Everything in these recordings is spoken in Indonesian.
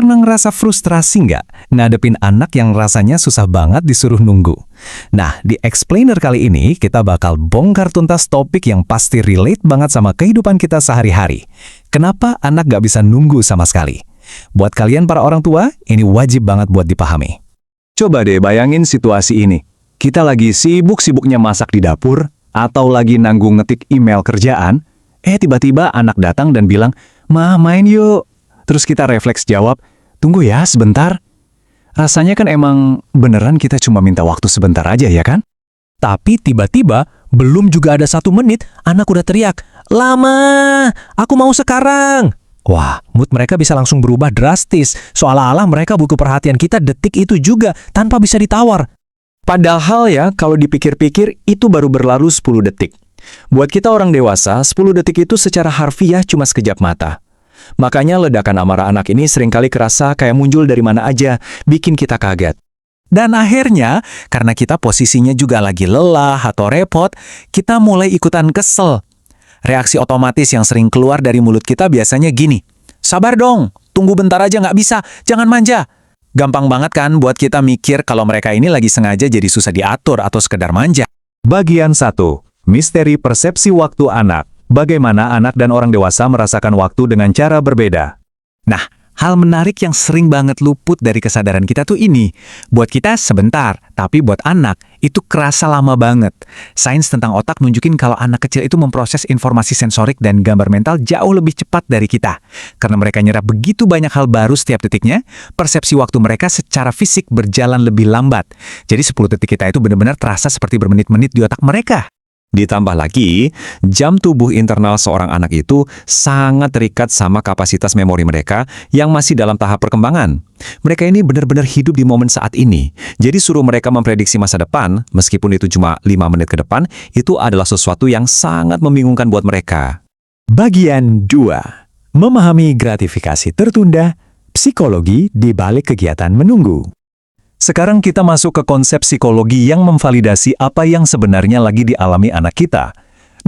Pernah ngerasa frustrasi nggak ngadepin anak yang rasanya susah banget disuruh nunggu? Nah, di Explainer kali ini kita bakal bongkar tuntas topik yang pasti relate banget sama kehidupan kita sehari-hari. Kenapa anak nggak bisa nunggu sama sekali? Buat kalian para orang tua, ini wajib banget buat dipahami. Coba deh bayangin situasi ini. Kita lagi sibuk-sibuknya masak di dapur, atau lagi nanggung ngetik email kerjaan, tiba-tiba anak datang dan bilang, "Ma, main yuk." Terus kita refleks jawab, "Tunggu ya sebentar." Rasanya kan emang beneran kita cuma minta waktu sebentar aja ya kan? Tapi tiba-tiba, belum juga ada 1 menit, anak udah teriak, "Lama, aku mau sekarang." Wah, mood mereka bisa langsung berubah drastis, seolah-olah mereka butuh perhatian kita detik itu juga, tanpa bisa ditawar. Padahal ya, kalau dipikir-pikir, itu baru berlalu 10 detik. Buat kita orang dewasa, 10 detik itu secara harfiah cuma sekejap mata. Makanya ledakan amarah anak ini seringkali kerasa kayak muncul dari mana aja, bikin kita kaget. Dan akhirnya, karena kita posisinya juga lagi lelah atau repot, kita mulai ikutan kesel. Reaksi otomatis yang sering keluar dari mulut kita biasanya gini, "Sabar dong, tunggu bentar aja nggak bisa, jangan manja." Gampang banget kan buat kita mikir kalau mereka ini lagi sengaja jadi susah diatur atau sekedar manja. Bagian 1. Misteri persepsi waktu anak. Bagaimana anak dan orang dewasa merasakan waktu dengan cara berbeda. Nah, hal menarik yang sering banget luput dari kesadaran kita tuh ini. Buat kita sebentar, tapi buat anak itu kerasa lama banget. Sains tentang otak nunjukin kalau anak kecil itu memproses informasi sensorik dan gambar mental jauh lebih cepat dari kita. Karena mereka nyerap begitu banyak hal baru setiap detiknya, persepsi waktu mereka secara fisik berjalan lebih lambat. Jadi 10 detik kita itu benar-benar terasa seperti bermenit-menit di otak mereka. Ditambah lagi, jam tubuh internal seorang anak itu sangat terikat sama kapasitas memori mereka yang masih dalam tahap perkembangan. Mereka ini benar-benar hidup di momen saat ini. Jadi suruh mereka memprediksi masa depan, meskipun itu cuma 5 menit ke depan, itu adalah sesuatu yang sangat membingungkan buat mereka. Bagian 2. Memahami gratifikasi tertunda, psikologi di balik kegiatan menunggu. Sekarang kita masuk ke konsep psikologi yang memvalidasi apa yang sebenarnya lagi dialami anak kita.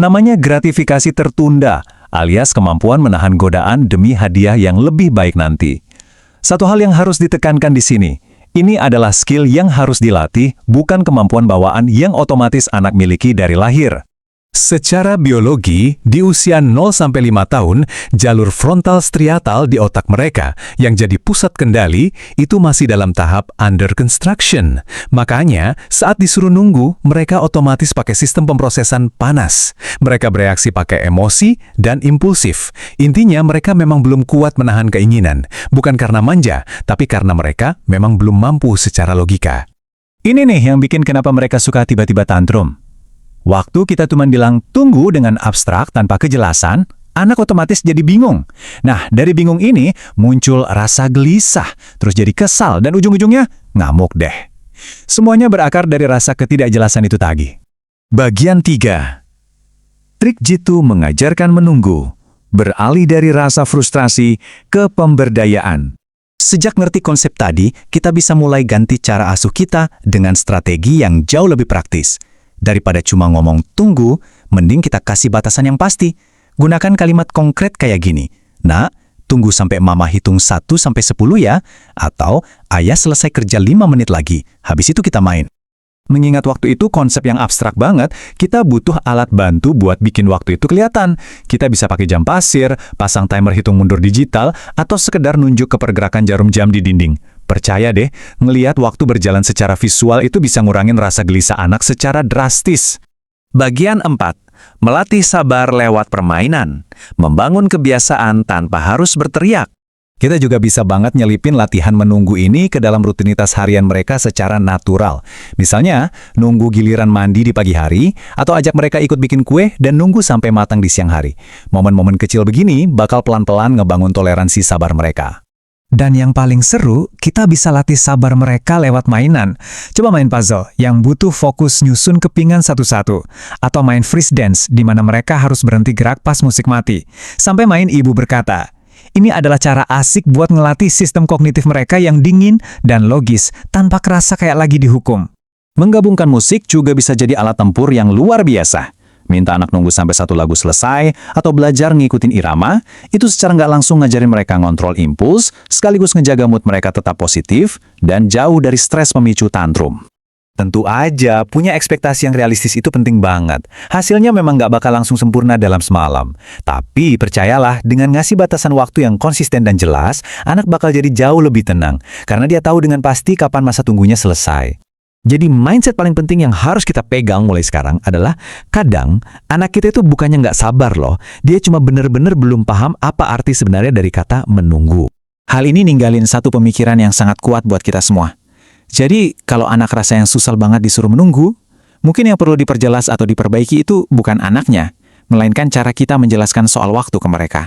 Namanya gratifikasi tertunda, alias kemampuan menahan godaan demi hadiah yang lebih baik nanti. Satu hal yang harus ditekankan di sini, ini adalah skill yang harus dilatih, bukan kemampuan bawaan yang otomatis anak miliki dari lahir. Secara biologi, di usia 0-5 tahun, jalur frontal striatal di otak mereka yang jadi pusat kendali itu masih dalam tahap under construction. Makanya, saat disuruh nunggu, mereka otomatis pakai sistem pemrosesan panas. Mereka bereaksi pakai emosi dan impulsif. Intinya, mereka memang belum kuat menahan keinginan. Bukan karena manja, tapi karena mereka memang belum mampu secara logika. Ini nih yang bikin kenapa mereka suka tiba-tiba tantrum. Waktu kita cuma bilang tunggu dengan abstrak tanpa kejelasan, anak otomatis jadi bingung. Nah, dari bingung ini muncul rasa gelisah, terus jadi kesal, dan ujung-ujungnya ngamuk deh. Semuanya berakar dari rasa ketidakjelasan itu tadi. Bagian 3. Trik jitu mengajarkan menunggu, beralih dari rasa frustrasi ke pemberdayaan. Sejak ngerti konsep tadi, kita bisa mulai ganti cara asuh kita dengan strategi yang jauh lebih praktis. Daripada cuma ngomong tunggu, mending kita kasih batasan yang pasti. Gunakan kalimat konkret kayak gini, "Nak, tunggu sampai mama hitung 1-10 ya," atau "Ayah selesai kerja 5 menit lagi, habis itu kita main." Mengingat waktu itu konsep yang abstrak banget, kita butuh alat bantu buat bikin waktu itu kelihatan. Kita bisa pakai jam pasir, pasang timer hitung mundur digital, atau sekedar nunjuk ke pergerakan jarum jam di dinding. Percaya deh, ngelihat waktu berjalan secara visual itu bisa ngurangin rasa gelisah anak secara drastis. Bagian 4. Melatih sabar lewat permainan. Membangun kebiasaan tanpa harus berteriak. Kita juga bisa banget nyelipin latihan menunggu ini ke dalam rutinitas harian mereka secara natural. Misalnya, nunggu giliran mandi di pagi hari, atau ajak mereka ikut bikin kue dan nunggu sampai matang di siang hari. Momen-momen kecil begini bakal pelan-pelan ngebangun toleransi sabar mereka. Dan yang paling seru, kita bisa latih sabar mereka lewat mainan. Coba main puzzle yang butuh fokus nyusun kepingan satu-satu. Atau main freeze dance di mana mereka harus berhenti gerak pas musik mati. Sampai main ibu berkata. Ini adalah cara asik buat ngelatih sistem kognitif mereka yang dingin dan logis tanpa kerasa kayak lagi dihukum. Menggabungkan musik juga bisa jadi alat tempur yang luar biasa. Minta anak nunggu sampai satu lagu selesai, atau belajar ngikutin irama, itu secara nggak langsung ngajarin mereka ngontrol impuls, sekaligus ngejaga mood mereka tetap positif, dan jauh dari stres pemicu tantrum. Tentu aja, punya ekspektasi yang realistis itu penting banget. Hasilnya memang nggak bakal langsung sempurna dalam semalam. Tapi percayalah, dengan ngasih batasan waktu yang konsisten dan jelas, anak bakal jadi jauh lebih tenang. Karena dia tahu dengan pasti kapan masa tunggunya selesai. Jadi mindset paling penting yang harus kita pegang mulai sekarang adalah kadang anak kita itu bukannya nggak sabar loh. Dia cuma bener-bener belum paham apa arti sebenarnya dari kata menunggu. Hal ini ninggalin satu pemikiran yang sangat kuat buat kita semua. Jadi, kalau anak rasa yang susah banget disuruh menunggu, mungkin yang perlu diperjelas atau diperbaiki itu bukan anaknya, melainkan cara kita menjelaskan soal waktu ke mereka.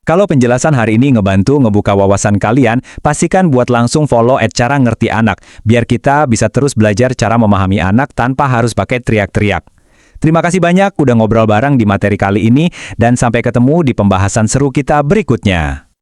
Kalau penjelasan hari ini ngebantu ngebuka wawasan kalian, pastikan buat langsung follow @cara ngerti anak, biar kita bisa terus belajar cara memahami anak tanpa harus pakai teriak-teriak. Terima kasih banyak udah ngobrol bareng di materi kali ini, dan sampai ketemu di pembahasan seru kita berikutnya.